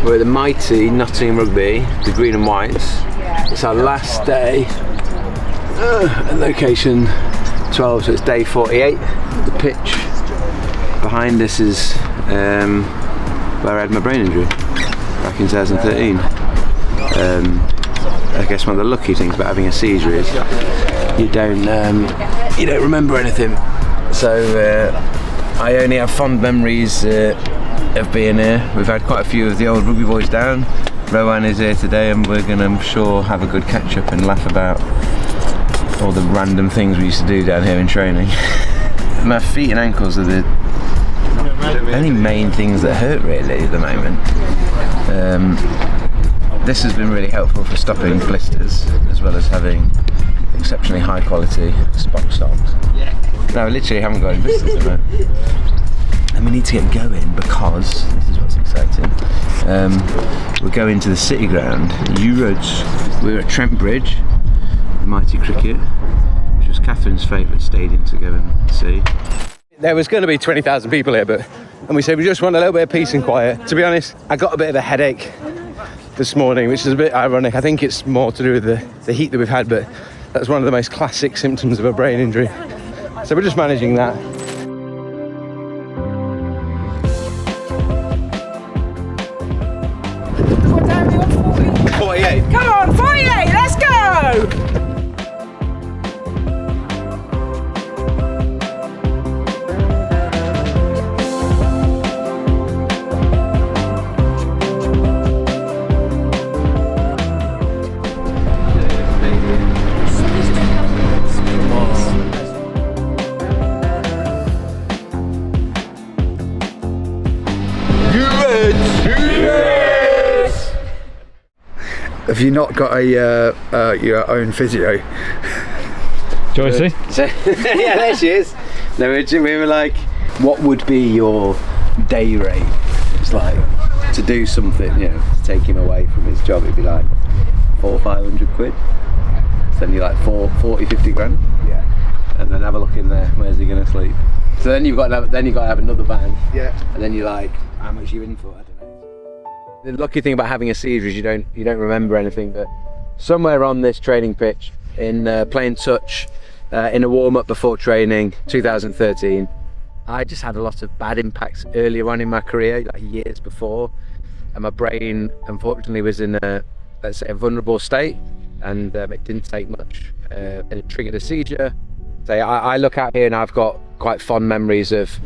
We're at the mighty Nottingham Rugby, the green and whites. It's our last day at location 12, so it's day 48. The pitch behind us is where I had my brain injury back in 2013. I guess one of the lucky things about having a seizure is you don't remember anything. So I only have fond memories of being here. We've had quite a few of the old rugby boys down. Rowan is here today, and we're going to, I'm sure, have a good catch up and laugh about all the random things we used to do down here in training. My feet and ankles are the only main things that hurt really at the moment. This has been really helpful for stopping blisters, as well as having exceptionally high quality Spock socks. No, I literally haven't got any blisters at the moment. And we need to get going because, this is what's exciting, we're going to the city ground, Eurods. We're at Trent Bridge, the mighty cricket, which was Catherine's favourite stadium to go and see. There was going to be 20,000 people here, and we said we just want a little bit of peace and quiet. To be honest, I got a bit of a headache this morning, which is a bit ironic. I think it's more to do with the heat that we've had, but that's one of the most classic symptoms of a brain injury. So we're just managing that. What time do you want? 48. Come on, 48, let's go! Have you not got your own physio? Joycey? Yeah, there she is. No, we were like, what would be your day rate? It's like, to do something, to take him away from his job, it'd be like 400 or 500 quid. So then you're like 40, 50 grand. Yeah. And then have a look in there, where's he going to sleep? So then you've got to have another van. Yeah. And then you're like, how much are you in for? I don't know. The lucky thing about having a seizure is you don't remember anything, but somewhere on this training pitch, in playing touch, in a warm-up before training, 2013, I just had a lot of bad impacts earlier on in my career, like years before, and my brain unfortunately was in a, let's say, a vulnerable state, and it didn't take much, and it triggered a seizure. So I look out here and I've got quite fond memories of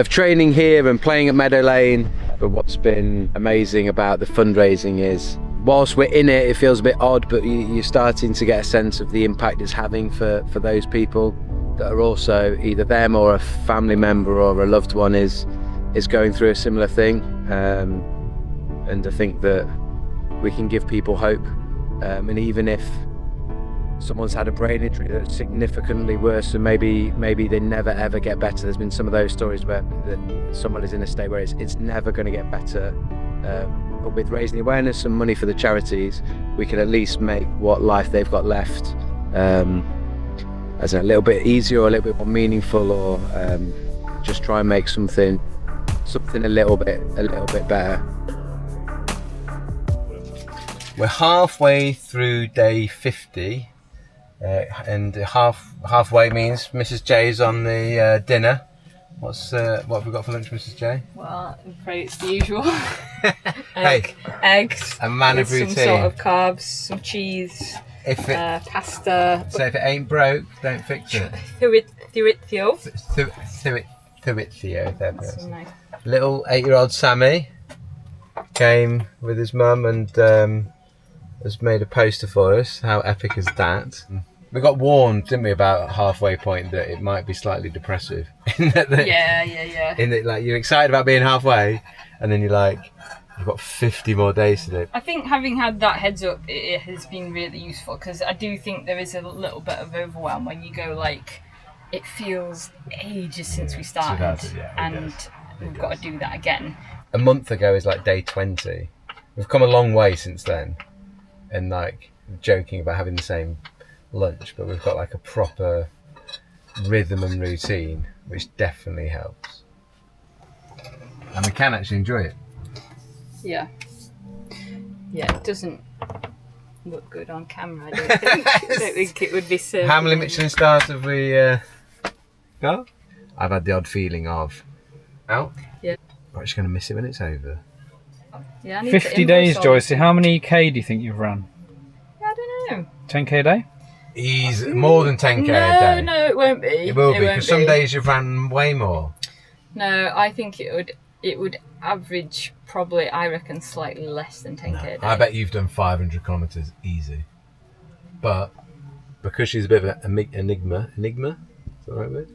training here and playing at Meadow Lane. But what's been amazing about the fundraising is, whilst we're in it, it feels a bit odd, but you're starting to get a sense of the impact it's having for those people that are also either them or a family member or a loved one is going through a similar thing. And I think that we can give people hope. And even if someone's had a brain injury that's significantly worse and maybe they never ever get better. There's been some of those stories where someone is in a state where it's never going to get better. But with raising awareness and money for the charities, we can at least make what life they've got left as a little bit easier or a little bit more meaningful, or just try and make something a little bit better. We're halfway through day 50. And halfway means Mrs. J's on the dinner. What have we got for lunch, Mrs. J? Well, I'm afraid it's the usual. Eggs. A man of routine. Some sort of carbs, some cheese, pasta. So if it ain't broke, don't fix it. Thuitio. Thuitio. Nice. Little 8-year-old Sammy came with his mum and has made a poster for us. How epic is that? We got warned, didn't we, about halfway point that it might be slightly depressive. Yeah. In that, like, you're excited about being halfway, and then you're like, you've got 50 more days to do. I think having had that heads up, it has been really useful, because I do think there is a little bit of overwhelm when you go like, it feels ages since we started, and we've got to do that again. A month ago is like day 20. We've come a long way since then. And like joking about having the same lunch, but we've got like a proper rhythm and routine, which definitely helps. And we can actually enjoy it. Yeah. Yeah, it doesn't look good on camera, I don't think. I don't think it would be so. How many Michelin stars have we got? I've had the odd feeling of out. Yeah. I'm just going to miss it when it's over. Yeah, I need to 50 invoice days, all Joyce. this. How many K do you think you've run? Yeah, I don't know. 10K a day? He's more than 10K a day. No, it won't be. It will be, won't because some days you've ran way more. No, I think it would average probably, I reckon, slightly less than 10K a day. I bet you've done 500 kilometres easy. But because she's a bit of an enigma, is that the right word?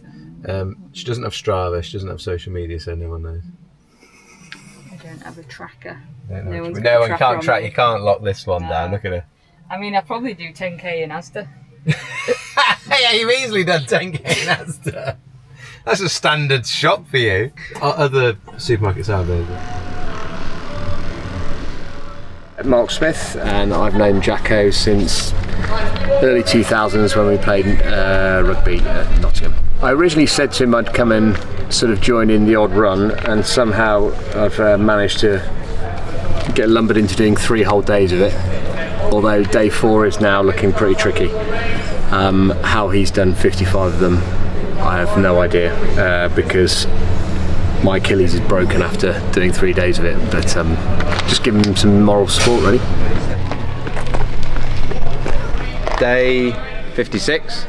She doesn't have Strava, she doesn't have social media, so no one knows. I don't have a tracker. No one can't track. You can't lock this one down. Look at her. I mean, I probably do 10K in Asda. Yeah, you've easily done 10K in Asda. That's a standard shop for you. Other supermarkets are available. Mark Smith, and I've known Jacko since early 2000s when we played rugby at Nottingham. I originally said to him I'd come and sort of join in the odd run, and somehow I've managed to get lumbered into doing 3 whole days of it, although day 4 is now looking pretty tricky. How he's done 55 of them, I have no idea, because my Achilles is broken after doing 3 days of it, but just giving him some moral support, really. Day 56,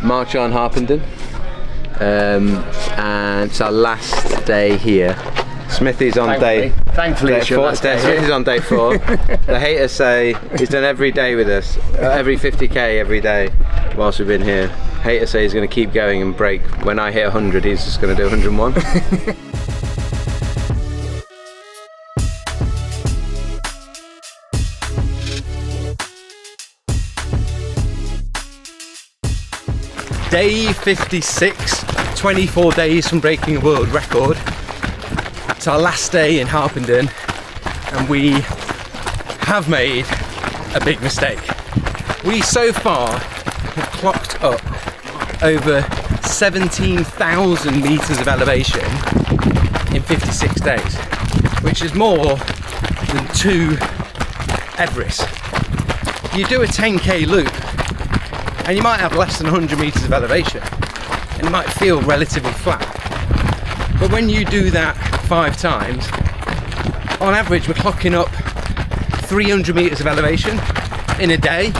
march on Harpenden, and it's our last day here. Smithy's on Thankfully, it's your last day. Smithy's on day 4. The haters say he's done every day with us, every 50k every day whilst we've been here. Haters say he's going to keep going and break. When I hit 100, he's just going to do 101. Day 56, 24 days from breaking a world record. It's our last day in Harpenden, and we have made a big mistake. We so far have clocked up over 17,000 metres of elevation in 56 days, which is more than 2 Everests. You do a 10k loop and you might have less than 100 metres of elevation and it might feel relatively flat, but when you do that 5 times, on average we're clocking up 300 metres of elevation in a day,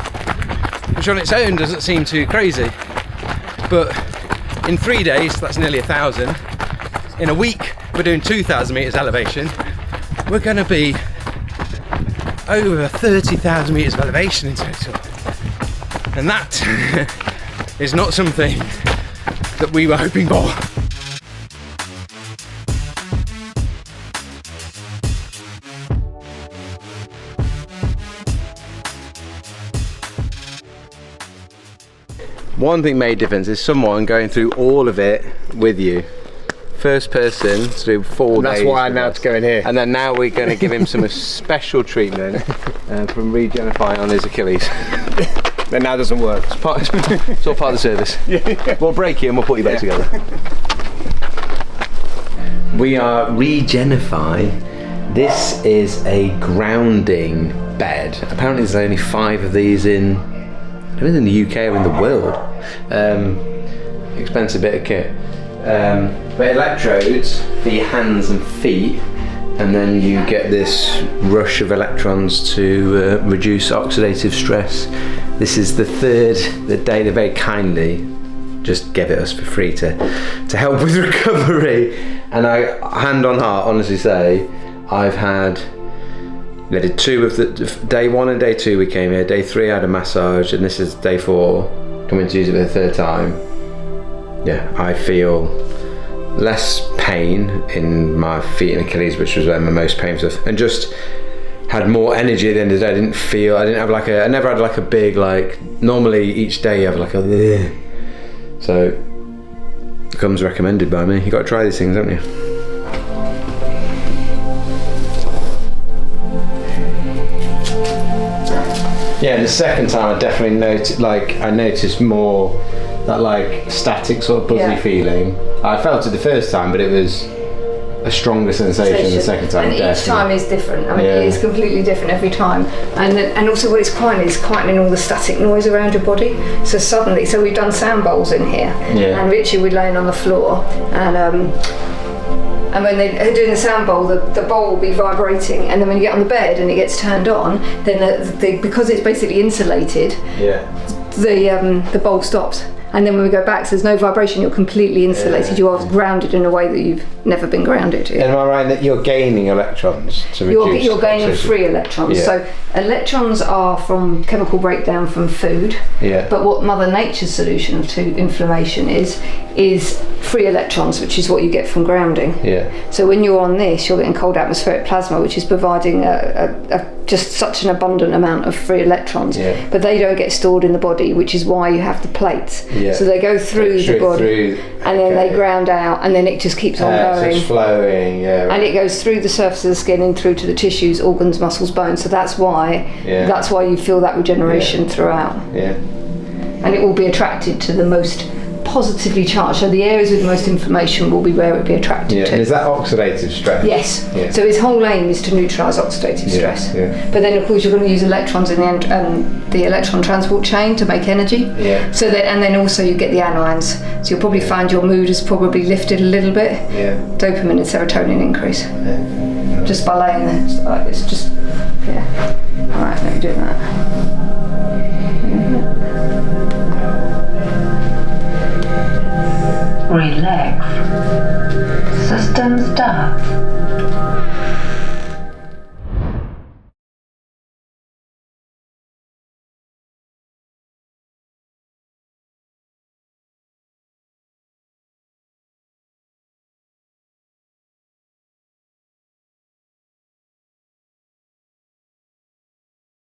which on its own doesn't seem too crazy, but in 3 days that's nearly 1,000. In a week we're doing 2,000 metres elevation. We're going to be over 30,000 metres of elevation in total, and that is not something that we were hoping for. One thing made a difference is someone going through all of it with you. First person to do 4 days. That's why I'm now to go in here. And then now we're going to give him some special treatment from Regenify on his Achilles. That now doesn't work. It's all part of the service. We'll break you and we'll put you back together. We are Regenify. This is a grounding bed. Apparently there's only 5 of these in the UK or in the world. Expensive bit of kit. But electrodes for your hands and feet, and then you get this rush of electrons to reduce oxidative stress. This is the day they very kindly just gave it us for free to help with recovery. And I, hand on heart, honestly say, I did 2 of the day 1 and day 2 we came here. Day 3 I had a massage, and this is day 4, coming to use it for the 3rd time. Yeah, I feel less pain in my feet and Achilles, which was where my most painful, and just had more energy at the end of the day. I never had like a big, like, normally each day you have like a, so it comes recommended by me. You got to try these things, haven't you? Yeah, the second time I definitely noticed more that like static sort of buzzy feeling. I felt it the first time, but it was a stronger sensation the second time. And each time is different. I mean, Yeah. it is completely different every time. And also what it's quieting is quietening all the static noise around your body. So suddenly, so we've done sound bowls in here, Yeah. and Richie would laying on the floor, and when they're doing the sound bowl, the bowl will be vibrating, and then when you get on the bed and it gets turned on, then because it's basically insulated, Yeah. the bowl stops. And then when we go back, so there's no vibration, you're completely insulated. You are grounded in a way that you've never been grounded. Am I right that you're gaining electrons to reduce? You're gaining toxicity? free electrons. Yeah. So electrons are from chemical breakdown from food. Yeah. But what Mother Nature's solution to inflammation is free electrons, which is what you get from grounding. Yeah. So when you're on this, you're getting cold atmospheric plasma, which is providing just such an abundant amount of free electrons. Yeah. But they don't get stored in the body, which is why you have the plates. Yeah. So they go through the body, and then they ground out, and then it just keeps on So going. it's flowing, yeah. And it goes through the surface of the skin and through to the tissues, organs, muscles, bones. So that's why you feel that regeneration throughout. Yeah. And it will be attracted to the most positively charged. So the areas with the most inflammation will be where it will be attracted Yeah. to. And is that oxidative stress? Yes. Yeah. So its whole aim is to neutralise oxidative stress. Yeah. But then of course you're going to use electrons in the electron transport chain to make energy. Yeah. So that, and then also you get the anions. So you'll probably find your mood has probably lifted a little bit. Yeah. Dopamine and serotonin increase. Yeah. Just by laying there. It's just, yeah. Alright, let me do that. Relax. System start.